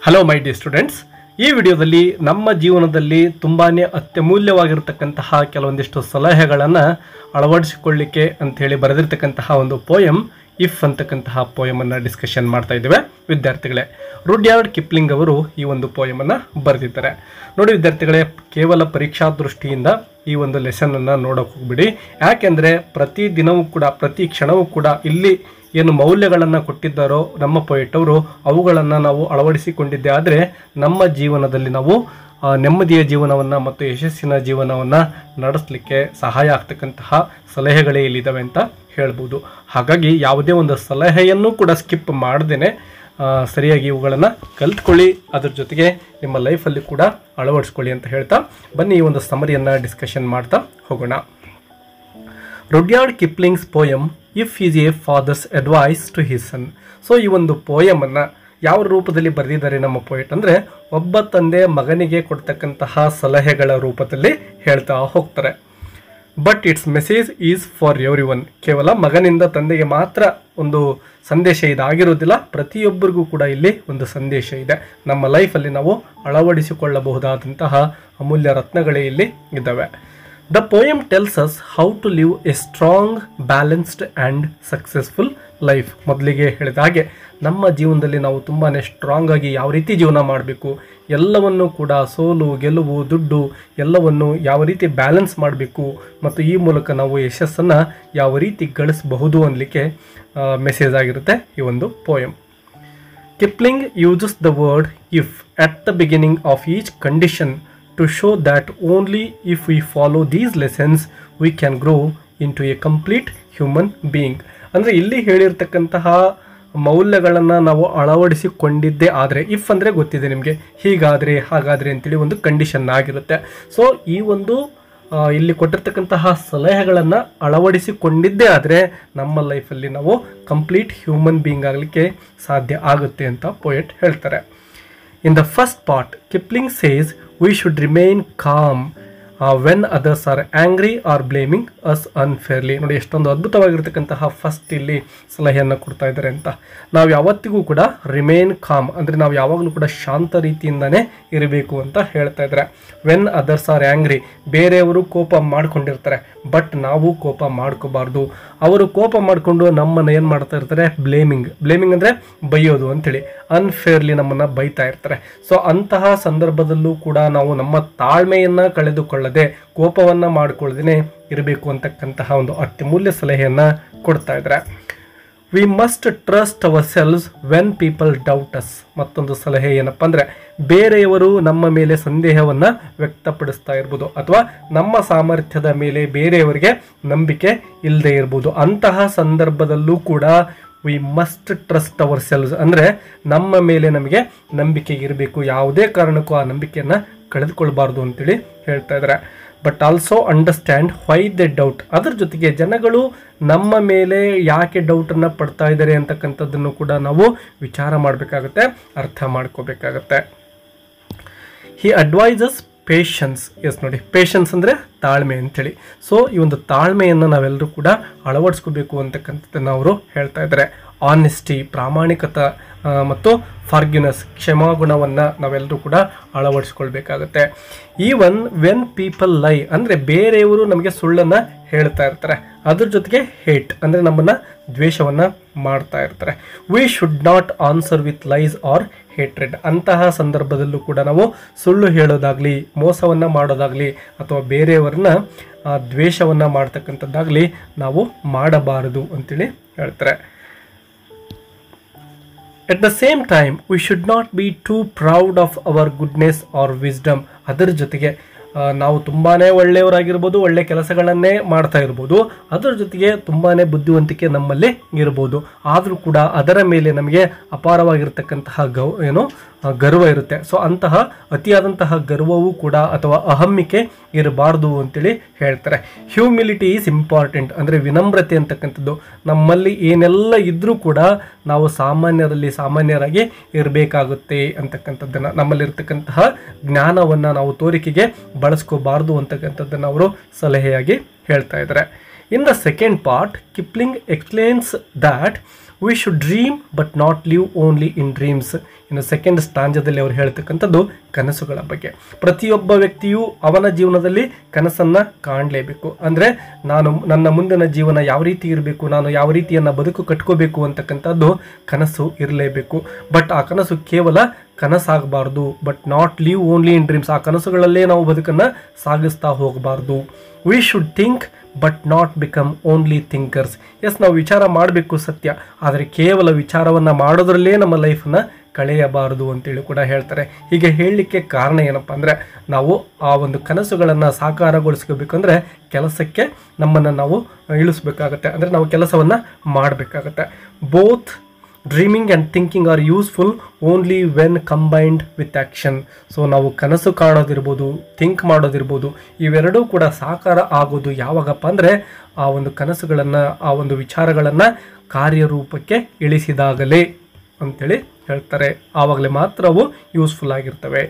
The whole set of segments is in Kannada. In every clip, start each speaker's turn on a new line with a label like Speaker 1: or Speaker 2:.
Speaker 1: ಹಲೋ ಮೈ ಡಿಯರ್ ಸ್ಟೂಡೆಂಟ್ಸ್, ಈ ವಿಡಿಯೋದಲ್ಲಿ ನಮ್ಮ ಜೀವನದಲ್ಲಿ ತುಂಬಾ ಅತ್ಯಮೂಲ್ಯವಾಗಿರತಕ್ಕಂತಹ ಕೆಲವೊಂದಿಷ್ಟು ಸಲಹೆಗಳನ್ನು ಅಳವಡಿಸಿಕೊಳ್ಳಿಕ್ಕೆ ಅಂಥೇಳಿ ಬರೆದಿರ್ತಕ್ಕಂತಹ ಒಂದು ಪೋಯಮ್ ಇಫ್ ಅಂತಕ್ಕಂತಹ ಪೋಯಮನ್ನು ಡಿಸ್ಕಷನ್ ಮಾಡ್ತಾ ಇದ್ದೇವೆ ವಿದ್ಯಾರ್ಥಿಗಳೇ. ರುಡ್ಯಾರ್ಡ್ ಕಿಪ್ಲಿಂಗ್ ಅವರು ಈ ಒಂದು ಪೋಯಮನ್ನು ಬರೆದಿದ್ದಾರೆ. ನೋಡಿ ವಿದ್ಯಾರ್ಥಿಗಳೇ, ಕೇವಲ ಪರೀಕ್ಷಾ ದೃಷ್ಟಿಯಿಂದ ಈ ಒಂದು ಲೆಸನನ್ನು ನೋಡೋಕೆ ಹೋಗ್ಬಿಡಿ. ಯಾಕೆಂದರೆ ಪ್ರತಿ ದಿನವೂ ಕೂಡ ಪ್ರತಿ ಕ್ಷಣವೂ ಕೂಡ ಇಲ್ಲಿ ಏನು ಮೌಲ್ಯಗಳನ್ನು ಕೊಟ್ಟಿದ್ದಾರೋ ನಮ್ಮ ಪೊಯೆಟ್ ಅವರು ಅವುಗಳನ್ನು ನಾವು ಅಳವಡಿಸಿಕೊಂಡಿದ್ದೇ ಆದರೆ ನಮ್ಮ ಜೀವನದಲ್ಲಿ ನಾವು ನೆಮ್ಮದಿಯ ಜೀವನವನ್ನು ಮತ್ತು ಯಶಸ್ಸಿನ ಜೀವನವನ್ನು ನಡೆಸಲಿಕ್ಕೆ ಸಹಾಯ ಆಗ್ತಕ್ಕಂತಹ ಸಲಹೆಗಳೇ ಇಲ್ಲಿದ್ದಾವೆ ಅಂತ ಹೇಳ್ಬೋದು. ಹಾಗಾಗಿ ಯಾವುದೇ ಒಂದು ಸಲಹೆಯನ್ನು ಕೂಡ ಸ್ಕಿಪ್ ಮಾಡ್ದೇನೆ ಸರಿಯಾಗಿ ಇವುಗಳನ್ನು ಕಲ್ತ್ಕೊಳ್ಳಿ, ಅದ್ರ ಜೊತೆಗೆ ನಿಮ್ಮ ಲೈಫಲ್ಲಿ ಕೂಡ ಅಳವಡಿಸ್ಕೊಳ್ಳಿ ಅಂತ ಹೇಳ್ತಾ ಬನ್ನಿ ಈ ಒಂದು ಸಮರಿಯನ್ನು ಡಿಸ್ಕಷನ್ ಮಾಡ್ತಾ ಹೋಗೋಣ. Rudyard Kipling's poem if is a father's advice to his son. So ಈ ಒಂದು ಪೋಯಮನ್ನು ಯಾವ ರೂಪದಲ್ಲಿ ಬರೆದಿದ್ದಾರೆ ನಮ್ಮ ಪೋಯೆಟ್ ಅಂದರೆ ಒಬ್ಬ ತಂದೆ ಮಗನಿಗೆ ಕೊಡ್ತಕ್ಕಂತಹ ಸಲಹೆಗಳ ರೂಪದಲ್ಲಿ ಹೇಳ್ತಾ ಹೋಗ್ತಾರೆ. But it's message is for every one. ಕೇವಲ ಮಗನಿಂದ ತಂದೆಗೆ ಮಾತ್ರ ಒಂದು ಸಂದೇಶ ಇದಾಗಿರೋದಿಲ್ಲ, ಪ್ರತಿಯೊಬ್ಬರಿಗೂ ಕೂಡ ಇಲ್ಲಿ ಒಂದು ಸಂದೇಶ ಇದೆ. ನಮ್ಮ ಲೈಫಲ್ಲಿ ನಾವು ಅಳವಡಿಸಿಕೊಳ್ಳಬಹುದಾದಂತಹ ಅಮೂಲ್ಯ ರತ್ನಗಳೇ ಇಲ್ಲಿ ಇದ್ದಾವೆ. The poem tells us how to live a strong, balanced and successful life. ಮೊದಲಿಗೆ ಹೇಳಿದ ಹಾಗೆ ನಮ್ಮ ಜೀವನದಲ್ಲಿ ನಾವು ತುಂಬಾ ಸ್ಟ್ರಾಂಗ್ ಆಗಿ ಯಾವ ರೀತಿ ಜೀವನ ಮಾಡಬೇಕು, ಎಲ್ಲವನ್ನು ಕೂಡ ಸೋಲು ಗೆಲುವು ದುಡ್ಡು ಎಲ್ಲವನ್ನು ಯಾವ ರೀತಿ ಬ್ಯಾಲೆನ್ಸ್ ಮಾಡಬೇಕು ಮತ್ತು ಈ ಮೂಲಕ ನಾವು ಯಶಸ್ಸನ್ನು ಯಾವ ರೀತಿ ಗಳಿಸಬಹುದು ಅನ್ನಲಿಕ್ಕೆ ಮೆಸೇಜ್ ಆಗಿರುತ್ತೆ ಈ ಒಂದು poem. Kipling uses the word if at the beginning of each condition to show that only if we follow these lessons we can grow into a complete human being. ಅಂದರೆ ಇಲ್ಲಿ ಹೇಳಿರ್ತಕ್ಕಂತಹ ಮೌಲ್ಯಗಳನ್ನು ನಾವು ಅಳವಡಿಸಿಕೊಂಡಿದ್ದೇ ಆದರೆ, ಇಫ್ ಅಂದರೆ ಗೊತ್ತಿದೆ ನಿಮಗೆ, ಹೀಗಾದರೆ ಹಾಗಾದರೆ ಅಂತೇಳಿ ಒಂದು ಕಂಡೀಷನ್ ಆಗಿರುತ್ತೆ. ಸೊ ಈ ಒಂದು ಇಲ್ಲಿ ಕೊಟ್ಟಿರ್ತಕ್ಕಂತಹ ಸಲಹೆಗಳನ್ನು ಅಳವಡಿಸಿಕೊಂಡಿದ್ದೇ ಆದರೆ ನಮ್ಮ ಲೈಫಲ್ಲಿ ನಾವು ಕಂಪ್ಲೀಟ್ ಹ್ಯೂಮನ್ ಬೀಯಿಂಗ್ ಆಗಲಿಕ್ಕೆ ಸಾಧ್ಯ ಆಗುತ್ತೆ ಅಂತ ಪೋಯೆಟ್ ಹೇಳ್ತಾರೆ. In the first part, Kipling says we should remain calm when others are angry or blaming us unfairly. ನೋಡಿ ಎಷ್ಟೊಂದು ಅದ್ಭುತವಾಗಿರ್ತಕ್ಕಂತಹ ಫಸ್ಟ್ ಇಲ್ಲಿ ಸಲಹೆಯನ್ನು ಕೊಡ್ತಾ ಇದ್ದಾರೆ ಅಂತ. ನಾವು ಯಾವತ್ತಿಗೂ ಕೂಡ ರಿಮೇನ್ ಕಾಮ್ ಅಂದರೆ ನಾವು ಯಾವಾಗಲೂ ಕೂಡ ಶಾಂತ ರೀತಿಯಿಂದನೇ ಇರಬೇಕು ಅಂತ ಹೇಳ್ತಾ ಇದ್ದಾರೆ. ವೆನ್ ಅದರ್ಸ್ ಆರ್ ಆ್ಯಂಗ್ರಿ, ಬೇರೆಯವರು ಕೋಪ ಮಾಡ್ಕೊಂಡಿರ್ತಾರೆ, ಬಟ್ ನಾವು ಕೋಪ ಮಾಡ್ಕೋಬಾರ್ದು. ಅವರು ಕೋಪ ಮಾಡಿಕೊಂಡು ನಮ್ಮನ್ನು ಏನು ಮಾಡ್ತಾ ಇರ್ತಾರೆ, ಬ್ಲೇಮಿಂಗ್ ಅಂದರೆ ಬೈಯೋದು ಅಂಥೇಳಿ, ಅನ್ಫೇರ್ಲಿ ನಮ್ಮನ್ನು ಬೈತಾ ಇರ್ತಾರೆ. ಸೊ ಅಂತಹ ಸಂದರ್ಭದಲ್ಲೂ ಕೂಡ ನಾವು ನಮ್ಮ ತಾಳ್ಮೆಯನ್ನು ಕಳೆದುಕೊಳ್ಳದೆ ಕೋಪವನ್ನು ಮಾಡಿಕೊಳ್ಳದೇ ಇರಬೇಕು ಅಂತಕ್ಕಂತಹ ಒಂದು ಅತ್ಯಮೂಲ್ಯ ಸಲಹೆಯನ್ನು ಕೊಡ್ತಾ ಇದ್ದಾರೆ. We must trust ourselves when people doubt us. ಮತ್ತೊಂದು ಸಲಹೆ ಏನಪ್ಪ ಅಂದರೆ ಬೇರೆಯವರು ನಮ್ಮ ಮೇಲೆ ಸಂದೇಹವನ್ನು ವ್ಯಕ್ತಪಡಿಸ್ತಾ ಇರ್ಬೋದು ಅಥವಾ ನಮ್ಮ ಸಾಮರ್ಥ್ಯದ ಮೇಲೆ ಬೇರೆಯವರಿಗೆ ನಂಬಿಕೆ ಇಲ್ಲದೆ ಇರ್ಬೋದು. ಅಂತಹ ಸಂದರ್ಭದಲ್ಲೂ ಕೂಡ we must trust ourselves ಅಂದರೆ ನಮ್ಮ ಮೇಲೆ ನಮಗೆ ನಂಬಿಕೆ ಇರಬೇಕು, ಯಾವುದೇ ಕಾರಣಕ್ಕೂ ಆ ನಂಬಿಕೆಯನ್ನು ಕಳೆದುಕೊಳ್ಬಾರ್ದು ಅಂತೇಳಿ ಹೇಳ್ತಾ ಇದ್ದಾರೆ. But also understand why they doubt. ಅದರ ಜೊತೆಗೆ ಜನಗಳು ನಮ್ಮ ಮೇಲೆ ಯಾಕೆ ಡೌಟನ್ನು ಪಡ್ತಾ ಇದ್ದಾರೆ ಅಂತಕ್ಕಂಥದ್ದನ್ನು ಕೂಡ ನಾವು ವಿಚಾರ ಮಾಡಬೇಕಾಗತ್ತೆ, ಅರ್ಥ ಮಾಡ್ಕೋಬೇಕಾಗತ್ತೆ. ಹಿ ಅಡ್ವೈಸಸ್ ಪೇಷನ್ಸ್. ಎಸ್ ನೋಡಿ, ಪೇಷನ್ಸ್ ಅಂದರೆ ತಾಳ್ಮೆ ಅಂಥೇಳಿ. ಸೊ ಈ ಒಂದು ತಾಳ್ಮೆಯನ್ನು ನಾವೆಲ್ಲರೂ ಕೂಡ ಅಳವಡಿಸ್ಕೋಬೇಕು ಅಂತಕ್ಕಂಥದ್ದನ್ನು ಅವರು ಹೇಳ್ತಾ ಇದ್ದಾರೆ. ಆನೆಸ್ಟಿ, ಪ್ರಾಮಾಣಿಕತೆ ಮತ್ತು ಫಾರ್ಗ್ಯುನೆಸ್, ಕ್ಷಮಾಗುಣವನ್ನು ನಾವೆಲ್ಲರೂ ಕೂಡ ಅಳವಡಿಸ್ಕೊಳ್ಬೇಕಾಗತ್ತೆ. ಈವನ್ ವೆನ್ ಪೀಪಲ್ ಲೈ ಅಂದರೆ ಬೇರೆಯವರು ನಮಗೆ ಸುಳ್ಳನ್ನು ಹೇಳ್ತಾ ಇರ್ತಾರೆ, ಅದ್ರ ಜೊತೆಗೆ ಹೇಟ್ ಅಂದರೆ ನಮ್ಮನ್ನು ದ್ವೇಷವನ್ನು ಮಾಡ್ತಾ ಇರ್ತಾರೆ. We should not answer with lies or hatred. ಅಂತಹ ಸಂದರ್ಭದಲ್ಲೂ ಕೂಡ ನಾವು ಸುಳ್ಳು ಹೇಳೋದಾಗಲಿ, ಮೋಸವನ್ನು ಮಾಡೋದಾಗಲಿ ಅಥವಾ ಬೇರೆಯವ್ರನ್ನ ದ್ವೇಷವನ್ನು ಮಾಡ್ತಕ್ಕಂಥದ್ದಾಗಲಿ ನಾವು ಮಾಡಬಾರದು ಅಂತೇಳಿ ಹೇಳ್ತಾರೆ. At the same time, we should not be too proud of our goodness or wisdom. ಅದರ ಜೊತೆಗೆ ನಾವು ತುಂಬಾ ಒಳ್ಳೆಯವರಾಗಿರ್ಬೋದು, ಒಳ್ಳೆ ಕೆಲಸಗಳನ್ನೇ ಮಾಡ್ತಾ ಇರ್ಬೋದು, ಅದರ ಜೊತೆಗೆ ತುಂಬಾ ಬುದ್ಧಿವಂತಿಕೆ ನಮ್ಮಲ್ಲಿ ಇರ್ಬೋದು. ಆದರೂ ಕೂಡ ಅದರ ಮೇಲೆ ನಮಗೆ ಅಪಾರವಾಗಿರ್ತಕ್ಕಂತಹ ಗರ್ವ ಇರುತ್ತೆ. ಸೊ ಅಂತಹ ಅತಿಯಾದಂತಹ ಗರ್ವವೂ ಕೂಡ ಅಥವಾ ಅಹಮ್ಮಿಕೆ ಇರಬಾರ್ದು ಅಂತೇಳಿ ಹೇಳ್ತಾರೆ. ಹ್ಯೂಮಿಲಿಟಿ ಈಸ್ ಇಂಪಾರ್ಟೆಂಟ್ ಅಂದರೆ ವಿನಮ್ರತೆ ಅಂತಕ್ಕಂಥದ್ದು ನಮ್ಮಲ್ಲಿ ಏನೆಲ್ಲ ಇದ್ದರೂ ಕೂಡ ನಾವು ಸಾಮಾನ್ಯರಾಗಿ ಇರಬೇಕಾಗುತ್ತೆ ಅಂತಕ್ಕಂಥದ್ದನ್ನು, ನಮ್ಮಲ್ಲಿರ್ತಕ್ಕಂತಹ ಜ್ಞಾನವನ್ನು ನಾವು ತೋರಿಕೆಗೆ ಬಳಸ್ಕೋಬಾರ್ದು ಅಂತಕ್ಕಂಥದ್ದನ್ನು ಅವರು ಸಲಹೆಯಾಗಿ ಹೇಳ್ತಾ ಇದ್ದಾರೆ. In the second part, Kipling explains that we should dream but not live only in dreams. ಇನ್ನು ಸೆಕೆಂಡ್ ಸ್ಟಾಂಜದಲ್ಲಿ ಅವರು ಹೇಳ್ತಕ್ಕಂಥದ್ದು ಕನಸುಗಳ ಬಗ್ಗೆ. ಪ್ರತಿಯೊಬ್ಬ ವ್ಯಕ್ತಿಯು ಅವನ ಜೀವನದಲ್ಲಿ ಕನಸನ್ನು ಕಾಣಲೇಬೇಕು. ಅಂದರೆ ನನ್ನ ಮುಂದಿನ ಜೀವನ ಯಾವ ರೀತಿ ಇರಬೇಕು, ನಾನು ಯಾವ ರೀತಿಯನ್ನು ಬದುಕು ಕಟ್ಕೋಬೇಕು ಅಂತಕ್ಕಂಥದ್ದು ಕನಸು ಇರಲೇಬೇಕು. ಬಟ್ ಆ ಕನಸು ಕೇವಲ ಕನಸಾಗಬಾರ್ದು. But not live only in dreams. ಆ ಕನಸುಗಳಲ್ಲೇ ನಾವು ಬದುಕನ್ನು ಸಾಗಿಸ್ತಾ ಹೋಗಬಾರ್ದು. We should think but not become only thinkers. Yes, ನಾವು ವಿಚಾರ ಮಾಡಬೇಕು ಸತ್ಯ, ಆದರೆ ಕೇವಲ ವಿಚಾರವನ್ನು ಮಾಡೋದ್ರಲ್ಲೇ ನಮ್ಮ ಲೈಫನ್ನು ಕಳೆಯಬಾರದು ಅಂತೇಳಿ ಕೂಡ ಹೇಳ್ತಾರೆ. ಹೀಗೆ ಹೇಳಲಿಕ್ಕೆ ಕಾರಣ ಏನಪ್ಪ ಅಂದರೆ, ನಾವು ಆ ಒಂದು ಕನಸುಗಳನ್ನು ಸಾಕಾರಗೊಳಿಸ್ಕೋಬೇಕಂದ್ರೆ ಕೆಲಸಕ್ಕೆ ನಮ್ಮನ್ನು ನಾವು ಇಳಿಸ್ಬೇಕಾಗತ್ತೆ. ಅಂದರೆ ನಾವು ಕೆಲಸವನ್ನು ಮಾಡಬೇಕಾಗತ್ತೆ. Both dreaming and thinking are useful only when combined with action. So ನಾವು ಕನಸು ಕಾಣೋದಿರ್ಬೋದು, ಥಿಂಕ್ ಮಾಡೋದಿರ್ಬೋದು, ಇವೆರಡೂ ಕೂಡ ಸಾಕಾರ ಆಗೋದು ಯಾವಾಗಪ್ಪ ಅಂದರೆ ಆ ಒಂದು ಕನಸುಗಳನ್ನು, ಆ ಒಂದು ವಿಚಾರಗಳನ್ನು ಕಾರ್ಯರೂಪಕ್ಕೆ ಇಳಿಸಿದಾಗಲೇ ಅಂತೇಳಿ ಹೇಳ್ತಾರೆ. ಆವಾಗಲೇ ಮಾತ್ರ ಅವು ಯೂಸ್ಫುಲ್ ಆಗಿರ್ತವೆ.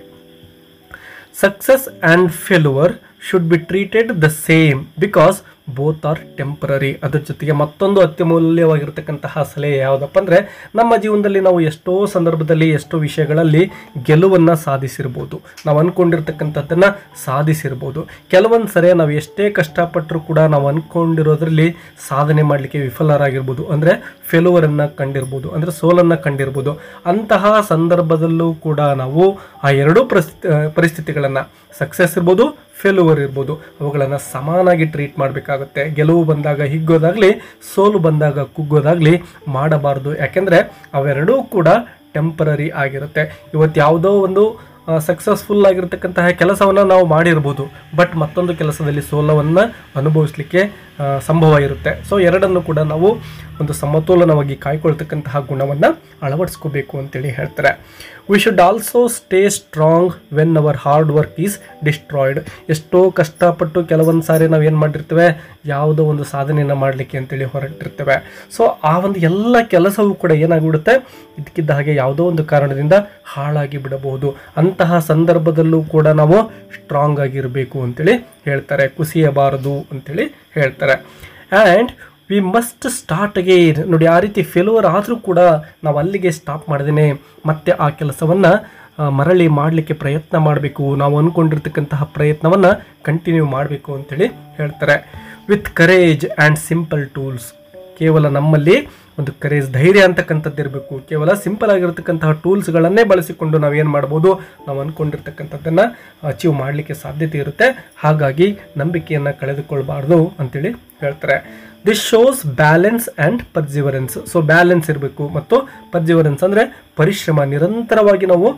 Speaker 1: Success and failure should be treated the same because both are temporary. ಅದ್ರ ಜೊತೆಗೆ ಮತ್ತೊಂದು ಅತ್ಯಮೂಲ್ಯವಾಗಿರ್ತಕ್ಕಂತಹ ಸಲಹೆ ಯಾವುದಪ್ಪ ಅಂದರೆ, ನಮ್ಮ ಜೀವನದಲ್ಲಿ ನಾವು ಎಷ್ಟೋ ಸಂದರ್ಭದಲ್ಲಿ ಎಷ್ಟೋ ವಿಷಯಗಳಲ್ಲಿ ಗೆಲುವನ್ನು ಸಾಧಿಸಿರ್ಬೋದು, ನಾವು ಅಂದ್ಕೊಂಡಿರ್ತಕ್ಕಂಥದ್ದನ್ನು ಸಾಧಿಸಿರ್ಬೋದು. ಕೆಲವೊಂದು ಸರಿ ನಾವು ಎಷ್ಟೇ ಕಷ್ಟಪಟ್ಟರೂ ಕೂಡ ನಾವು ಅಂದ್ಕೊಂಡಿರೋದ್ರಲ್ಲಿ ಸಾಧನೆ ಮಾಡಲಿಕ್ಕೆ ವಿಫಲರಾಗಿರ್ಬೋದು, ಅಂದರೆ ಫೇಲ್ಯೂರನ್ನು ಕಂಡಿರ್ಬೋದು, ಅಂದರೆ ಸೋಲನ್ನು ಕಂಡಿರ್ಬೋದು. ಅಂತಹ ಸಂದರ್ಭದಲ್ಲೂ ಕೂಡ ನಾವು ಆ ಎರಡೂ ಪರಿಸ್ಥಿತಿಗಳನ್ನು, ಸಕ್ಸಸ್ ಇರ್ಬೋದು, ಫೇಲ್ಯೂರ್ ಇರ್ಬೋದು, ಅವುಗಳನ್ನು ಸಮಾನಾಗಿ ಟ್ರೀಟ್ ಮಾಡಬೇಕಾಗುತ್ತೆ. ಗೆಲುವು ಬಂದಾಗ ಹಿಗ್ಗೋದಾಗಲಿ, ಸೋಲು ಬಂದಾಗ ಕುಗ್ಗೋದಾಗಲಿ ಮಾಡಬಾರ್ದು. ಯಾಕೆಂದರೆ ಅವೆರಡೂ ಕೂಡ ಟೆಂಪರರಿ ಆಗಿರುತ್ತೆ. ಇವತ್ತು ಯಾವುದೋ ಒಂದು ಸಕ್ಸಸ್ಫುಲ್ ಆಗಿರ್ತಕ್ಕಂತಹ ಕೆಲಸವನ್ನು ನಾವು ಮಾಡಿರ್ಬೋದು, ಬಟ್ ಮತ್ತೊಂದು ಕೆಲಸದಲ್ಲಿ ಸೋಲವನ್ನು ಅನುಭವಿಸಲಿಕ್ಕೆ ಸಂಭವ ಇರುತ್ತೆ. ಸೊ ಎರಡನ್ನು ಕೂಡ ನಾವು ಒಂದು ಸಮತೋಲನವಾಗಿ ಕಾಯ್ಕೊಳ್ತಕ್ಕಂತಹ ಗುಣವನ್ನು ಅಳವಡಿಸ್ಕೋಬೇಕು ಅಂತೇಳಿ ಹೇಳ್ತಾರೆ. We should also stay strong when our hard work is destroyed. ಎಷ್ಟೋ ಕಷ್ಟಪಟ್ಟು ಕೆಲವೊಂದು ಸಾರಿ ನಾವು ಏನು ಮಾಡಿರ್ತೇವೆ, ಯಾವುದೋ ಒಂದು ಸಾಧನೆಯನ್ನು ಮಾಡಲಿಕ್ಕೆ ಅಂತೇಳಿ ಹೊರಟಿರ್ತೇವೆ. ಸೊ ಆ ಒಂದು ಎಲ್ಲ ಕೆಲಸವೂ ಕೂಡ ಏನಾಗಿಬಿಡುತ್ತೆ, ಇದಕ್ಕಿದ್ದ ಹಾಗೆ ಯಾವುದೋ ಒಂದು ಕಾರಣದಿಂದ ಹಾಳಾಗಿ ಬಿಡಬಹುದು. ಅಂತಹ ಸಂದರ್ಭದಲ್ಲೂ ಕೂಡ ನಾವು ಸ್ಟ್ರಾಂಗ್ ಆಗಿರಬೇಕು ಅಂತೇಳಿ ಹೇಳ್ತಾರೆ, ಕುಸಿಯಬಾರದು ಅಂತೇಳಿ ಹೇಳ್ತಾರೆ. And we must start again. ನೋಡಿ, ಆ ರೀತಿ ಫೇಲ್ಯೂರ್ ಆದರೂ ಕೂಡ ನಾವು ಅಲ್ಲಿಗೆ ಸ್ಟಾಪ್ ಮಾಡ್ದೇನೆ ಮತ್ತೆ ಆ ಕೆಲಸವನ್ನು ಮರಳಿ ಮಾಡಲಿಕ್ಕೆ ಪ್ರಯತ್ನ ಮಾಡಬೇಕು. ನಾವು ಅಂದ್ಕೊಂಡಿರ್ತಕ್ಕಂತಹ ಪ್ರಯತ್ನವನ್ನು ಕಂಟಿನ್ಯೂ ಮಾಡಬೇಕು ಅಂತೇಳಿ ಹೇಳ್ತಾರೆ. With courage and simple tools. ಕೇವಲ ನಮ್ಮಲ್ಲಿ ಒಂದು ಕರೇಜ್, ಧೈರ್ಯ ಅಂತಕ್ಕಂಥದ್ದು ಇರಬೇಕು. ಕೇವಲ ಸಿಂಪಲ್ ಆಗಿರತಕ್ಕಂತಹ ಟೂಲ್ಸ್ಗಳನ್ನೇ ಬಳಸಿಕೊಂಡು ನಾವೇನು ಮಾಡ್ಬೋದು, ನಾವು ಅಂದ್ಕೊಂಡಿರ್ತಕ್ಕಂಥದ್ದನ್ನು ಅಚೀವ್ ಮಾಡಲಿಕ್ಕೆ ಸಾಧ್ಯತೆ ಇರುತ್ತೆ. ಹಾಗಾಗಿ ನಂಬಿಕೆಯನ್ನು ಕಳೆದುಕೊಳ್ಬಾರ್ದು ಅಂತೇಳಿ ಹೇಳ್ತಾರೆ. This shows balance and perseverance. So balance ಇರಬೇಕು ಮತ್ತು ಪರ್ಸಿವರೆನ್ಸ್ ಅಂದರೆ ಪರಿಶ್ರಮ. ನಿರಂತರವಾಗಿ ನಾವು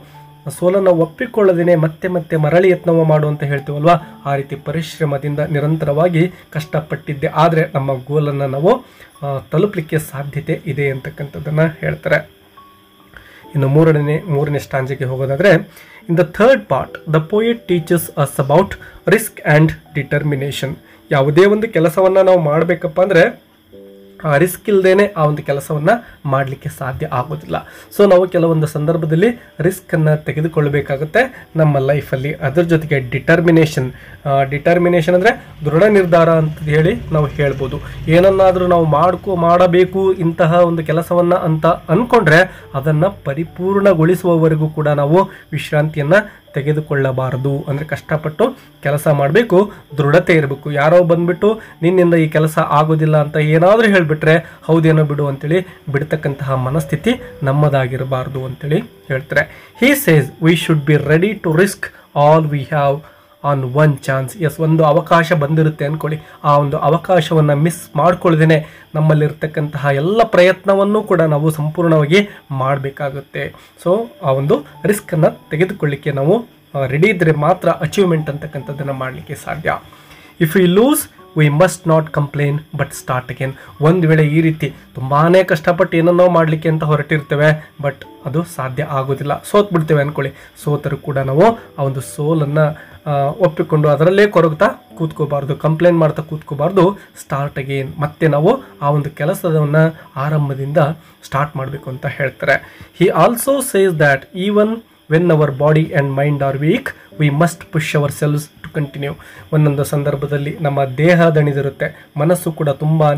Speaker 1: ಸೋಲನ್ನು ಒಪ್ಪಿಕೊಳ್ಳದೇನೆ ಮತ್ತೆ ಮತ್ತೆ ಮರಳಿ ಯತ್ನವ ಮಾಡು ಅಂತ ಹೇಳ್ತೀವಲ್ವ, ಆ ರೀತಿ ಪರಿಶ್ರಮದಿಂದ ನಿರಂತರವಾಗಿ ಕಷ್ಟಪಟ್ಟಿದ್ದೆ ಆದರೆ ನಮ್ಮ ಗೋಲನ್ನು ನಾವು ತಲುಪಲಿಕ್ಕೆ ಸಾಧ್ಯತೆ ಇದೆ ಅಂತಕ್ಕಂಥದ್ದನ್ನು ಹೇಳ್ತಾರೆ. ಇನ್ನು ಮೂರನೇ ಸ್ಟಾಂಜಿಗೆ ಹೋಗೋದಾದರೆ, in the third part the poet teaches us about risk and determination. ಯಾವುದೇ ಒಂದು ಕೆಲಸವನ್ನು ನಾವು ಮಾಡಬೇಕಪ್ಪ ಅಂದರೆ ರಿಸ್ಕ್ ಇಲ್ಲದೇನೆ ಆ ಒಂದು ಕೆಲಸವನ್ನು ಮಾಡಲಿಕ್ಕೆ ಸಾಧ್ಯ ಆಗೋದಿಲ್ಲ. ಸೊ ನಾವು ಕೆಲವೊಂದು ಸಂದರ್ಭದಲ್ಲಿ ರಿಸ್ಕನ್ನು ತೆಗೆದುಕೊಳ್ಳಬೇಕಾಗುತ್ತೆ ನಮ್ಮ ಲೈಫಲ್ಲಿ. ಅದರ ಜೊತೆಗೆ ಡಿಟರ್ಮಿನೇಷನ್ ಅಂದರೆ ದೃಢ ನಿರ್ಧಾರ ಅಂತ ಹೇಳಿ ನಾವು ಹೇಳ್ಬೋದು. ಏನನ್ನಾದರೂ ನಾವು ಮಾಡಬೇಕು ಇಂತಹ ಒಂದು ಕೆಲಸವನ್ನು ಅಂತ ಅಂದ್ಕೊಂಡ್ರೆ ಅದನ್ನು ಪರಿಪೂರ್ಣಗೊಳಿಸುವವರೆಗೂ ಕೂಡ ನಾವು ವಿಶ್ರಾಂತಿಯನ್ನು ತೆಗೆದುಕೊಳ್ಳಬಾರದು. ಅಂದರೆ ಕಷ್ಟಪಟ್ಟು ಕೆಲಸ ಮಾಡಬೇಕು, ದೃಢತೆ ಇರಬೇಕು. ಯಾರೋ ಬಂದ್ಬಿಟ್ಟು ನಿನ್ನಿಂದ ಈ ಕೆಲಸ ಆಗೋದಿಲ್ಲ ಅಂತ ಏನಾದರೂ ಹೇಳಿಬಿಟ್ರೆ ಹೌದೇನೋ ಬಿಡು ಅಂತೇಳಿ ಬಿಡ್ತಕ್ಕಂತಹ ಮನಸ್ಥಿತಿ ನಮ್ಮದಾಗಿರಬಾರ್ದು ಅಂತೇಳಿ ಹೇಳ್ತಾರೆ. He says we should be ready to risk all we have on one chance. Yes, ಒಂದು ಅವಕಾಶ ಬಂದಿರುತ್ತೆ ಅಂದ್ಕೊಳ್ಳಿ, ಆ ಒಂದು ಅವಕಾಶವನ್ನು ಮಿಸ್ ಮಾಡ್ಕೊಳ್ದೇನೆ ನಮ್ಮಲ್ಲಿರ್ತಕ್ಕಂತಹ ಎಲ್ಲ ಪ್ರಯತ್ನವನ್ನು ಕೂಡ ನಾವು ಸಂಪೂರ್ಣವಾಗಿ ಮಾಡಬೇಕಾಗುತ್ತೆ. ಸೊ ಆ ಒಂದು ರಿಸ್ಕನ್ನು ತೆಗೆದುಕೊಳ್ಳಿಕ್ಕೆ ನಾವು ರೆಡಿ ಇದ್ದರೆ ಮಾತ್ರ ಅಚೀವ್ಮೆಂಟ್ ಅಂತಕ್ಕಂಥದ್ದನ್ನು ಮಾಡಲಿಕ್ಕೆ ಸಾಧ್ಯ. If we lose we must not complain but start again. ಒಂದು ವೇಳೆ ಈ ರೀತಿ ತುಂಬಾ ಕಷ್ಟಪಟ್ಟು ಏನನ್ನೋ ಮಾಡಲಿಕ್ಕೆ ಅಂತ ಹೊರಟಿರ್ತೇವೆ, ಬಟ್ ಅದು ಸಾಧ್ಯ ಆಗೋದಿಲ್ಲ, ಸೋತ್ ಬಿಡ್ತೇವೆ ಅಂದ್ಕೊಳ್ಳಿ. ಸೋತರೂ ಕೂಡ ನಾವು ಆ ಒಂದು ಸೋಲನ್ನು ಒಪ್ಪಿಕೊಂಡು ಅದರಲ್ಲೇ ಕೊರಗ್ತಾ ಕೂತ್ಕೋಬಾರ್ದು, ಕಂಪ್ಲೇಂಟ್ ಮಾಡ್ತಾ ಕೂತ್ಕೋಬಾರ್ದು. ಸ್ಟಾರ್ಟ್ ಅಗೇನ್, ಮತ್ತೆ ನಾವು ಆ ಒಂದು ಕೆಲಸವನ್ನು ಆರಂಭದಿಂದ ಸ್ಟಾರ್ಟ್ ಮಾಡಬೇಕು ಅಂತ ಹೇಳ್ತಾರೆ. He also says that even when our body and mind are weak we must push ourselves to continue. ಒಂದೊಂದು ಸಂದರ್ಭದಲ್ಲಿ ನಮ್ಮ ದೇಹ ದಣಿದಿರುತ್ತೆ, ಮನಸ್ಸು ಕೂಡ ತುಂಬಾ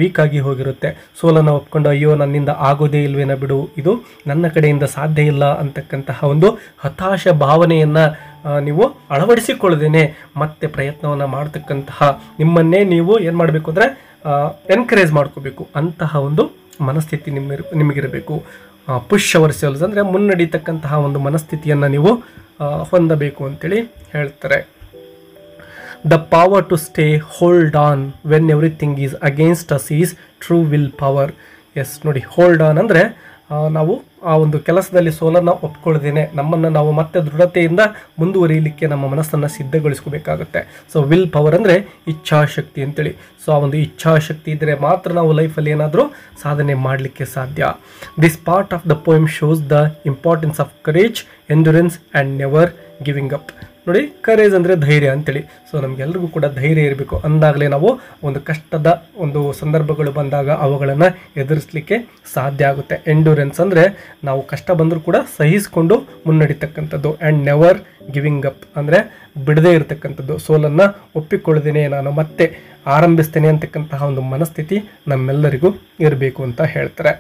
Speaker 1: ವೀಕ್ ಆಗಿ ಹೋಗಿರುತ್ತೆ. ಸೋಲನ್ನು ಒಪ್ಕೊಂಡು ಅಯ್ಯೋ ನನ್ನಿಂದ ಆಗೋದೇ ಇಲ್ವೇನ ಬಿಡು, ಇದು ನನ್ನ ಕಡೆಯಿಂದ ಸಾಧ್ಯ ಇಲ್ಲ ಅಂತಕ್ಕಂತಹ ಒಂದು ಹತಾಶ ಭಾವನೆಯನ್ನು ನೀವು ಅಳವಡಿಸಿಕೊಳ್ಳದೇನೆ ಮತ್ತೆ ಪ್ರಯತ್ನವನ್ನು ಮಾಡ್ತಕ್ಕಂತಹ ನಿಮ್ಮನ್ನೇ ನೀವು ಏನು ಮಾಡಬೇಕು ಅಂದರೆ ಎನ್ಕರೇಜ್ ಮಾಡ್ಕೋಬೇಕು. ಅಂತಹ ಒಂದು ಮನಸ್ಥಿತಿ ನಿಮಗಿರಬೇಕು. ಪುಷ್ ಅವರ್ ಸೆಲ್ಸ್ ಅಂದರೆ ಮುನ್ನಡೀತಕ್ಕಂತಹ ಒಂದು ಮನಸ್ಥಿತಿಯನ್ನು ನೀವು ಹೊಂದಬೇಕು ಅಂತೇಳಿ ಹೇಳ್ತಾರೆ. The power to stay hold on when everything is against us is true will power. Yes ನೋಡಿ, ಹೋಲ್ಡ್ ಆನ್ ಅಂದರೆ ನಾವು ಆ ಒಂದು ಕೆಲಸದಲ್ಲಿ ಸೋಲನ್ನು ಒಪ್ಕೊಳ್ಳದೇನೆ ನಮ್ಮನ್ನು ನಾವು ಮತ್ತೆ ದೃಢತೆಯಿಂದ ಮುಂದುವರಿಯಲಿಕ್ಕೆ ನಮ್ಮ ಮನಸ್ಸನ್ನು ಸಿದ್ಧಗೊಳಿಸ್ಕೋಬೇಕಾಗುತ್ತೆ. ಸೊ ವಿಲ್ ಪವರ್ ಅಂದರೆ ಇಚ್ಛಾಶಕ್ತಿ ಅಂತೇಳಿ. ಸೊ ಆ ಒಂದು ಇಚ್ಛಾಶಕ್ತಿ ಇದ್ದರೆ ಮಾತ್ರ ನಾವು ಲೈಫಲ್ಲಿ ಏನಾದರೂ ಸಾಧನೆ ಮಾಡಲಿಕ್ಕೆ ಸಾಧ್ಯ. This part of the poem shows the importance of courage, endurance and never giving up. ನೋಡಿ, ಕರೇಜ್ ಅಂದರೆ ಧೈರ್ಯ ಅಂತೇಳಿ. ಸೊ ನಮಗೆಲ್ರಿಗೂ ಕೂಡ ಧೈರ್ಯ ಇರಬೇಕು. ಅಂದಾಗಲೇ ನಾವು ಒಂದು ಕಷ್ಟದ ಒಂದು ಸಂದರ್ಭಗಳು ಬಂದಾಗ ಅವುಗಳನ್ನು ಎದುರಿಸಲಿಕ್ಕೆ ಸಾಧ್ಯ ಆಗುತ್ತೆ. ಎಂಡ್ಯೂರೆನ್ಸ್ ಅಂದರೆ ನಾವು ಕಷ್ಟ ಬಂದರೂ ಕೂಡ ಸಹಿಸಿಕೊಂಡು ಮುನ್ನಡಿತಕ್ಕಂಥದ್ದು. ಆ್ಯಂಡ್ ನೆವರ್ ಗಿವಿಂಗ್ ಅಪ್ ಅಂದರೆ ಬಿಡದೇ ಇರತಕ್ಕಂಥದ್ದು, ಸೋಲನ್ನು ಒಪ್ಪಿಕೊಳ್ಳದೇನೆ ನಾನು ಮತ್ತೆ ಆರಂಭಿಸ್ತೇನೆ ಅಂತಕ್ಕಂತಹ ಒಂದು ಮನಸ್ಥಿತಿ ನಮ್ಮೆಲ್ಲರಿಗೂ ಇರಬೇಕು ಅಂತ ಹೇಳ್ತಾರೆ.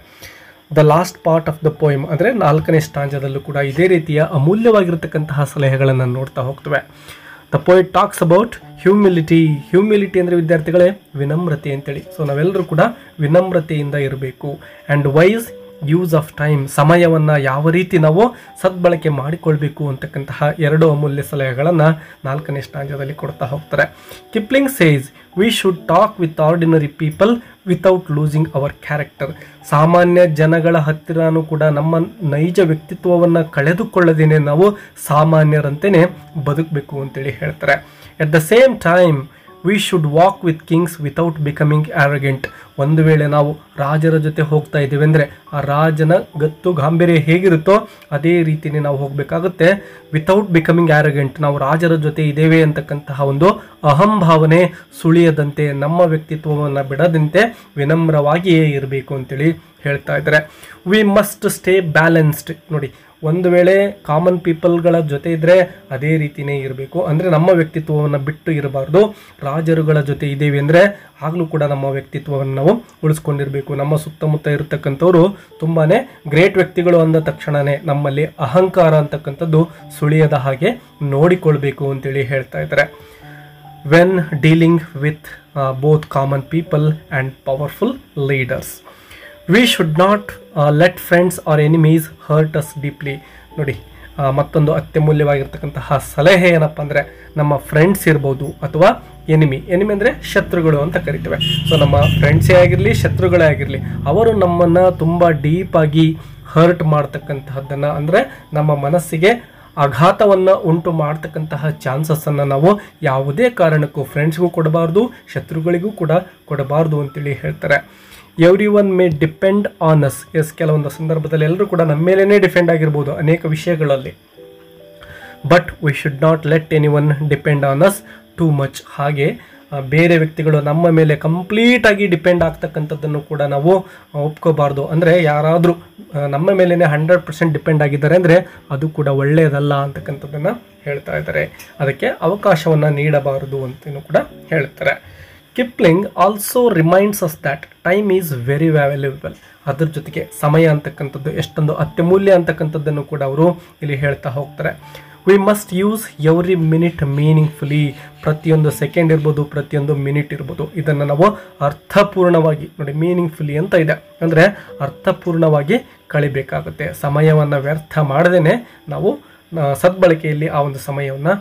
Speaker 1: The last part of the poem ಅಂದರೆ 4ನೇ ಸ್ಟಾಂಜದಲ್ಲೂ ಕೂಡ ಇದೇ ರೀತಿಯ ಅಮೂಲ್ಯವಾಗಿರತಕ್ಕಂತಹ ಸಲಹೆಗಳನ್ನು ನೋಡ್ತಾ ಹೋಗ್ತವೆ. The poet talks about humility. Humility ಅಂದರೆ ವಿದ್ಯಾರ್ಥಿಗಳೇ ವಿನಮ್ರತೆ ಅಂತೇಳಿ. ಸೊ ನಾವೆಲ್ಲರೂ ಕೂಡ ವಿನಮ್ರತೆಯಿಂದ ಇರಬೇಕು. And wise use of time, ಸಮಯವನ್ನು ಯಾವ ರೀತಿ ನಾವು ಸದ್ಬಳಕೆ ಮಾಡಿಕೊಳ್ಬೇಕು ಅಂತಕ್ಕಂತಹ 2 ಅಮೂಲ್ಯ ಸಲಹೆಗಳನ್ನು 4ನೇ ಸ್ಟಾಂಜದಲ್ಲಿ ಕೊಡ್ತಾ ಹೋಗ್ತಾರೆ. Kipling says we should talk with ordinary people without losing our character. ಸಾಮಾನ್ಯ ಜನಗಳ ಹತ್ತಿರನೂ ಕೂಡ ನಮ್ಮ ನೈಜ ವ್ಯಕ್ತಿತ್ವವನ್ನು ಕಳೆದುಕೊಳ್ಳದೇನೆ ನಾವು ಸಾಮಾನ್ಯರಂತೆಯೇ ಬದುಕಬೇಕು ಅಂತೇಳಿ ಹೇಳ್ತಾರೆ. At the same time we should walk with kings without becoming arrogant. ಒಂದು ವೇಳೆ ನಾವು ರಾಜರ ಜೊತೆ ಹೋಗ್ತಾ ಇದ್ದೀವಿ ಅಂದರೆ ಆ ರಾಜನ ಗತ್ತು ಗಾಂಭೀರ್ಯ ಹೇಗಿರುತ್ತೋ ಅದೇ ರೀತಿಯೇ ನಾವು ಹೋಗಬೇಕಾಗುತ್ತೆ. ವಿತೌಟ್ ಬಿಕಮಿಂಗ್ ಆ್ಯರಗೆಂಟ್, ನಾವು ರಾಜರ ಜೊತೆ ಇದ್ದೇವೆ ಅಂತಕ್ಕಂತಹ ಒಂದು ಅಹಂಭಾವನೆ ಸುಳಿಯದಂತೆ, ನಮ್ಮ ವ್ಯಕ್ತಿತ್ವವನ್ನು ಬಿಡದಂತೆ ವಿನಮ್ರವಾಗಿಯೇ ಇರಬೇಕು ಅಂತೇಳಿ ಹೇಳ್ತಾ ಇದ್ದಾರೆ. We must stay balanced. ನೋಡಿ, ಒಂದು ವೇಳೆ ಕಾಮನ್ ಪೀಪಲ್ಗಳ ಜೊತೆ ಇದ್ದರೆ ಅದೇ ರೀತಿಯೇ ಇರಬೇಕು. ಅಂದರೆ ನಮ್ಮ ವ್ಯಕ್ತಿತ್ವವನ್ನು ಬಿಟ್ಟು ಇರಬಾರ್ದು. ರಾಜರುಗಳ ಜೊತೆ ಇದ್ದೇವೆ ಅಂದರೆ ಆಗಲೂ ಕೂಡ ನಮ್ಮ ವ್ಯಕ್ತಿತ್ವವನ್ನು ನಾವು ಉಳಿಸ್ಕೊಂಡಿರಬೇಕು. ನಮ್ಮ ಸುತ್ತಮುತ್ತ ಇರತಕ್ಕಂಥವ್ರು ತುಂಬಾ ಗ್ರೇಟ್ ವ್ಯಕ್ತಿಗಳು ಅಂದ ತಕ್ಷಣವೇ ನಮ್ಮಲ್ಲಿ ಅಹಂಕಾರ ಅಂತಕ್ಕಂಥದ್ದು ಸುಳಿಯದ ಹಾಗೆ ನೋಡಿಕೊಳ್ಬೇಕು ಅಂತೇಳಿ ಹೇಳ್ತಾ ಇದ್ದಾರೆ. When dealing with both common people and powerful leaders, we should not let friends or enemies hurt us deeply. ನೋಡಿ, ಮತ್ತೊಂದು ಅತ್ಯಮೂಲ್ಯವಾಗಿರ್ತಕ್ಕಂತಹ ಸಲಹೆ ಏನಪ್ಪ ಅಂದರೆ ನಮ್ಮ ಫ್ರೆಂಡ್ಸ್ ಇರ್ಬೋದು ಅಥವಾ ಎನಿಮಿ ಅಂದರೆ ಶತ್ರುಗಳು ಅಂತ ಕರಿತೇವೆ. ಸೊ ನಮ್ಮ ಫ್ರೆಂಡ್ಸೇ ಆಗಿರಲಿ ಶತ್ರುಗಳೇ ಆಗಿರಲಿ, ಅವರು ನಮ್ಮನ್ನು ತುಂಬ ಡೀಪಾಗಿ ಹರ್ಟ್ ಮಾಡ್ತಕ್ಕಂತಹದ್ದನ್ನು ಅಂದರೆ ನಮ್ಮ ಮನಸ್ಸಿಗೆ ಆಘಾತವನ್ನು ಉಂಟು ಮಾಡ್ತಕ್ಕಂತಹ ಚಾನ್ಸಸ್ಸನ್ನು ನಾವು ಯಾವುದೇ ಕಾರಣಕ್ಕೂ ಫ್ರೆಂಡ್ಸ್ಗೂ ಕೊಡಬಾರ್ದು, ಶತ್ರುಗಳಿಗೂ ಕೂಡ ಕೊಡಬಾರ್ದು ಅಂತೇಳಿ ಹೇಳ್ತಾರೆ. Everyone may depend on us. Yes, ಕೆಲವೊಂದು ಸಂದರ್ಭದಲ್ಲಿ ಎಲ್ಲರೂ ಕೂಡ ನಮ್ಮ ಮೇಲೇ ಡಿಪೆಂಡ್ ಆಗಿರ್ಬೋದು ಅನೇಕ ವಿಷಯಗಳಲ್ಲಿ. But we should not let any one depend on us too much. ಹಾಗೆ ಬೇರೆ ವ್ಯಕ್ತಿಗಳು ನಮ್ಮ ಮೇಲೆ ಕಂಪ್ಲೀಟಾಗಿ ಡಿಪೆಂಡ್ ಆಗ್ತಕ್ಕಂಥದ್ದನ್ನು ಕೂಡ ನಾವು ಒಪ್ಕೋಬಾರ್ದು. ಅಂದರೆ ಯಾರಾದರೂ ನಮ್ಮ ಮೇಲೇ 100% ಡಿಪೆಂಡ್ ಆಗಿದ್ದಾರೆ ಅಂದರೆ ಅದು ಕೂಡ ಒಳ್ಳೆಯದಲ್ಲ ಅಂತಕ್ಕಂಥದ್ದನ್ನು ಹೇಳ್ತಾ ಇದ್ದಾರೆ. ಅದಕ್ಕೆ ಅವಕಾಶವನ್ನು ನೀಡಬಾರದು ಅಂತಲೂ ಕೂಡ ಹೇಳ್ತಾರೆ. Kipling also reminds us that time is very valuable. ಅದ್ರ ಜೊತೆಗೆ ಸಮಯ ಅಂತಕ್ಕಂಥದ್ದು ಎಷ್ಟೊಂದು ಅತ್ಯಮೂಲ್ಯ ಅಂತಕ್ಕಂಥದ್ದನ್ನು ಕೂಡ ಅವರು ಇಲ್ಲಿ ಹೇಳ್ತಾ ಹೋಗ್ತಾರೆ. We must use every minute meaningfully. ಪ್ರತಿಯೊಂದು ಸೆಕೆಂಡ್ ಇರ್ಬೋದು, ಪ್ರತಿಯೊಂದು ಮಿನಿಟ್ ಇರ್ಬೋದು, ಇದನ್ನು ನಾವು ಅರ್ಥಪೂರ್ಣವಾಗಿ, ನೋಡಿ ಮೀನಿಂಗ್ಫುಲಿ ಅಂತ ಇದೆ ಅಂದರೆ ಅರ್ಥಪೂರ್ಣವಾಗಿ ಕಳಿಬೇಕಾಗುತ್ತೆ. ಸಮಯವನ್ನು ವ್ಯರ್ಥ ಮಾಡದೇ ನಾವು ಸದ್ಬಳಕೆಯಲ್ಲಿ ಆ ಒಂದು ಸಮಯವನ್ನು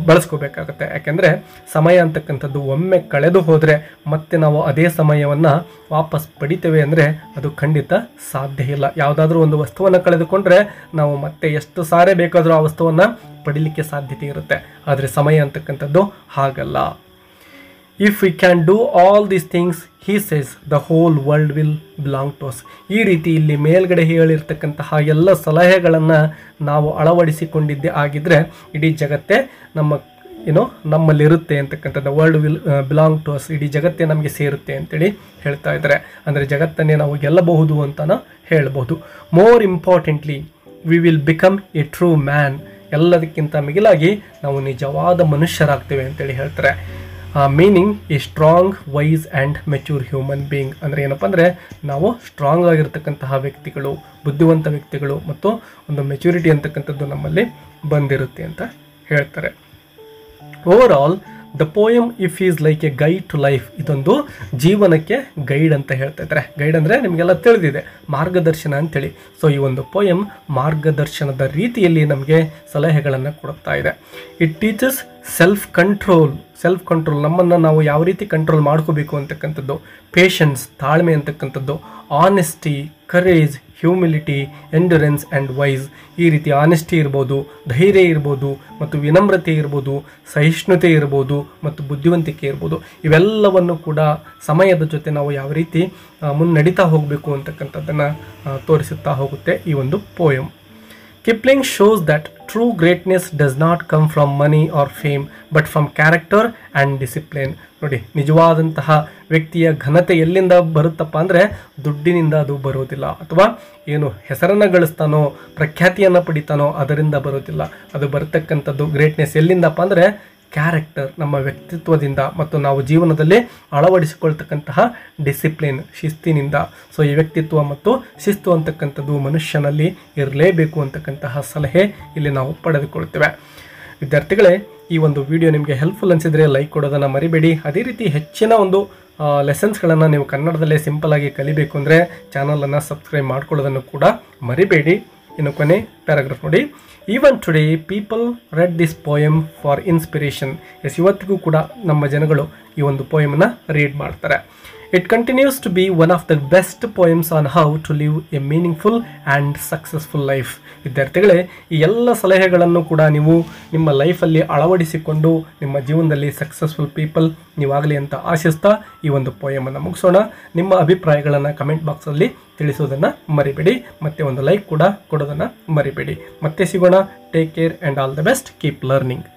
Speaker 1: ಬಳಸ್ಕೋಬೇಕಾಗತ್ತೆ. ಯಾಕೆಂದರೆ ಸಮಯ ಅಂತಕ್ಕಂಥದ್ದು ಒಮ್ಮೆ ಕಳೆದು ಹೋದರೆ ಮತ್ತೆ ನಾವು ಅದೇ ಸಮಯವನ್ನು ವಾಪಸ್ ಪಡಿತೇವೆ ಅಂದರೆ ಅದು ಖಂಡಿತ ಸಾಧ್ಯ ಇಲ್ಲ. ಯಾವುದಾದ್ರೂ ಒಂದು ವಸ್ತುವನ್ನು ಕಳೆದುಕೊಂಡ್ರೆ ನಾವು ಮತ್ತೆ ಎಷ್ಟು ಸಾರಿ ಬೇಕಾದರೂ ಆ ವಸ್ತುವನ್ನು ಪಡಿಲಿಕ್ಕೆ ಸಾಧ್ಯತೆ ಇರುತ್ತೆ. ಆದರೆ ಸಮಯ ಅಂತಕ್ಕಂಥದ್ದು ಹಾಗಲ್ಲ. If we can do all these things he says the whole world will belong to us. ಈ ರೀತಿ ಇಲ್ಲಿ ಮೇಲ್ಗಡೆ ಹೇಳಿರ್ತಕ್ಕಂತಹ ಎಲ್ಲ ಸಲಹೆಗಳನ್ನು ನಾವು ಅಳವಡಿಸಿಕೊಂಡಿದ್ದೇ ಆಗಿದ್ದರೆ ಇಡೀ ಜಗತ್ತೇ ನಮ್ಮಲ್ಲಿರುತ್ತೆ ಅಂತಕ್ಕಂಥದ್ದು. World will belong to us, ಇಡೀ ಜಗತ್ತೇ ನಮಗೆ ಸೇರುತ್ತೆ ಅಂತೇಳಿ ಹೇಳ್ತಾ ಇದ್ದಾರೆ. ಅಂದರೆ ಜಗತ್ತನ್ನೇ ನಾವು ಗೆಲ್ಲಬಹುದು ಅಂತಲೂ ಹೇಳ್ಬೋದು. More importantly we will become a true man. ಎಲ್ಲದಕ್ಕಿಂತ ಮಿಗಿಲಾಗಿ ನಾವು ನಿಜವಾದ ಮನುಷ್ಯರಾಗ್ತೇವೆ ಅಂತೇಳಿ ಹೇಳ್ತಾರೆ. ಮೀನಿಂಗ್ ಈ strong, wise and mature human being ಅಂದರೆ ಏನಪ್ಪ ಅಂದರೆ ನಾವು ಸ್ಟ್ರಾಂಗ್ ಆಗಿರ್ತಕ್ಕಂತಹ ವ್ಯಕ್ತಿಗಳು, ಬುದ್ಧಿವಂತ ವ್ಯಕ್ತಿಗಳು ಮತ್ತು ಒಂದು ಮೆಚ್ಯೂರಿಟಿ ಅಂತಕ್ಕಂಥದ್ದು ನಮ್ಮಲ್ಲಿ ಬಂದಿರುತ್ತೆ ಅಂತ ಹೇಳ್ತಾರೆ. Overall the poem if is like a guide to life, ಇದೊಂದು ಜೀವನಕ್ಕೆ ಗೈಡ್ ಅಂತ ಹೇಳ್ತಾ ಇದ್ದಾರೆ. ಗೈಡ್ ಅಂದರೆ ನಿಮಗೆಲ್ಲ ತಿಳಿದಿದೆ, ಮಾರ್ಗದರ್ಶನ ಅಂತೇಳಿ. ಸೊ ಈ ಒಂದು ಪೋಯಮ್ ಮಾರ್ಗದರ್ಶನದ ರೀತಿಯಲ್ಲಿ ನಮಗೆ ಸಲಹೆಗಳನ್ನು ಕೊಡ್ತಾ ಇದೆ. ಇಟ್ ಟೀಚಸ್ ಸೆಲ್ಫ್ ಕಂಟ್ರೋಲ್ ನಮ್ಮನ್ನು ನಾವು ಯಾವ ರೀತಿ ಕಂಟ್ರೋಲ್ ಮಾಡ್ಕೋಬೇಕು ಅಂತಕ್ಕಂಥದ್ದು, ಪೇಷನ್ಸ್ ತಾಳ್ಮೆ ಅಂತಕ್ಕಂಥದ್ದು, honesty, courage, humility, endurance and wise. ಈ ರೀತಿ ಆನೆಸ್ಟಿ ಇರ್ಬೋದು, ಧೈರ್ಯ ಇರ್ಬೋದು, ಮತ್ತು ವಿನಮ್ರತೆ ಇರ್ಬೋದು, ಸಹಿಷ್ಣುತೆ ಇರ್ಬೋದು, ಮತ್ತು ಬುದ್ಧಿವಂತಿಕೆ ಇರ್ಬೋದು. ಇವೆಲ್ಲವನ್ನು ಕೂಡ ಸಮಯದ ಜೊತೆ ನಾವು ಯಾವ ರೀತಿ ಮುನ್ನಡೀತಾ ಹೋಗಬೇಕು ಅಂತಕ್ಕಂಥದ್ದನ್ನು ತೋರಿಸುತ್ತಾ ಹೋಗುತ್ತೆ ಈ ಒಂದು poem. Kipling shows that true greatness does not come from money or fame, but from character and discipline. ನೋಡಿ, ನಿಜವಾದಂತಹ ವ್ಯಕ್ತಿಯ ಘನತೆ ಎಲ್ಲಿಂದ ಬರುತ್ತಪ್ಪ ಅಂದರೆ ದುಡ್ಡಿನಿಂದ ಅದು ಬರೋದಿಲ್ಲ, ಅಥವಾ ಏನು ಹೆಸರನ್ನು ಗಳಿಸ್ತಾನೋ, ಪ್ರಖ್ಯಾತಿಯನ್ನು ಪಡಿತಾನೋ ಅದರಿಂದ ಬರೋದಿಲ್ಲ. ಅದು ಬರತಕ್ಕಂಥದ್ದು ಗ್ರೇಟ್ನೆಸ್ ಎಲ್ಲಿಂದಪ್ಪ ಅಂದರೆ ಕ್ಯಾರೆಕ್ಟರ್, ನಮ್ಮ ವ್ಯಕ್ತಿತ್ವದಿಂದ, ಮತ್ತು ನಾವು ಜೀವನದಲ್ಲಿ ಅಳವಡಿಸಿಕೊಳ್ತಕ್ಕಂತಹ ಡಿಸಿಪ್ಲಿನ್, ಶಿಸ್ತಿನಿಂದ. ಸೊ ಈ ವ್ಯಕ್ತಿತ್ವ ಮತ್ತು ಶಿಸ್ತು ಅಂತಕ್ಕಂಥದ್ದು ಮನುಷ್ಯನಲ್ಲಿ ಇರಲೇಬೇಕು ಅಂತಕ್ಕಂತಹ ಸಲಹೆ ಇಲ್ಲಿ ನಾವು ಪಡೆದುಕೊಳ್ತೇವೆ. ವಿದ್ಯಾರ್ಥಿಗಳೇ, ಈ ಒಂದು ವಿಡಿಯೋ ನಿಮಗೆ ಹೆಲ್ಪ್ಫುಲ್ ಅನಿಸಿದರೆ ಲೈಕ್ ಕೊಡೋದನ್ನು ಮರಿಬೇಡಿ. ಅದೇ ರೀತಿ ಹೆಚ್ಚಿನ ಒಂದು ಲೆಸನ್ಸ್ಗಳನ್ನು ನೀವು ಕನ್ನಡದಲ್ಲೇ ಸಿಂಪಲ್ ಆಗಿ ಕಲಿಬೇಕು ಅಂದರೆ ಚಾನಲನ್ನು ಸಬ್ಸ್ಕ್ರೈಬ್ ಮಾಡ್ಕೊಳ್ಳೋದನ್ನು ಕೂಡ ಮರಿಬೇಡಿ. ಇನ್ನು ಕೊನೆ ಪ್ಯಾರಾಗ್ರಾಫ್ ನೋಡಿ. Even today people read this poem for inspiration. Yes, ಇವತ್ತಿಗೂ ಕೂಡ ನಮ್ಮ ಜನಗಳು ಈ ಒಂದು ಪೋಯಮನ್ನು ರೀಡ್ ಮಾಡ್ತಾರೆ. It continues to be one of the best poems on how to live a meaningful and successful life. ವಿದ್ಯಾರ್ಥಿಗಳೇ, ಈ ಎಲ್ಲ ಸಲಹೆಗಳನ್ನು ಕೂಡ ನೀವು ನಿಮ್ಮ ಲೈಫಲ್ಲಿ ಅಳವಡಿಸಿಕೊಂಡು ನಿಮ್ಮ ಜೀವನದಲ್ಲಿ ಸಕ್ಸಸ್ಫುಲ್ ಪೀಪಲ್ ನೀವಾಗಲಿ ಅಂತ ಆಶಿಸ್ತಾ ಈ ಒಂದು ಪೋಯಮನ್ನು ಮುಗಿಸೋಣ. ನಿಮ್ಮ ಅಭಿಪ್ರಾಯಗಳನ್ನು ಕಮೆಂಟ್ ಬಾಕ್ಸಲ್ಲಿ ತಿಳಿಸೋದನ್ನು ಮರಿಬೇಡಿ, ಮತ್ತೆ ಒಂದು ಲೈಕ್ ಕೂಡ ಕೊಡೋದನ್ನು ಮರಿಬೇಡಿ. ಮತ್ತೆ ಸಿಗೋಣ. Take care and all the best. Keep learning.